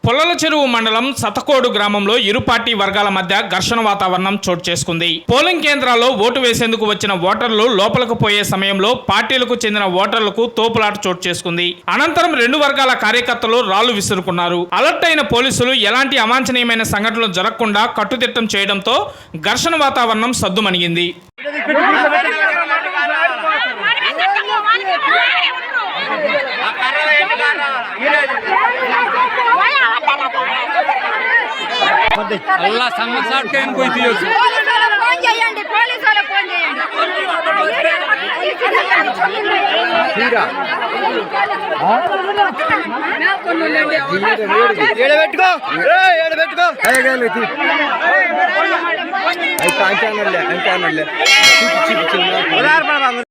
పొల్లల చెరువు మండలం సతకోడు గ్రామంలో ఇరు పార్టీ వర్గాల మధ్య ఘర్షణ వాతావరణం చోటు చేసుకుంది. పోలింగ్ కేంద్రాల్లో ఓటు వేసేందుకు వచ్చిన ఓటర్లు లోపలకు పోయే సమయంలో పార్టీలకు చెందిన ఓటర్లకు తోపులాట చోటు చేసుకుంది. అనంతరం రెండు వర్గాల కార్యకర్తలు రాళ్లు విసురుకున్నారు. అలర్ట్ అయిన పోలీసులు ఎలాంటి అవాంఛనీయమైన సంఘటనలు జరగకుండా కట్టుదిట్టం చేయడంతో ఘర్షణ వాతావరణం సద్దుమణిగింది. अल्लाह समझ साठ के कोई दियो फोन చేయండి పోలీస్ వాళ్ళకి ఫోన్ చేయండి తీరా నా కొన్నులండి ఏడ పెట్టుకో ఏడ పెట్టుకో అయ్యగాలి తీ ఐ కాంటానల్లే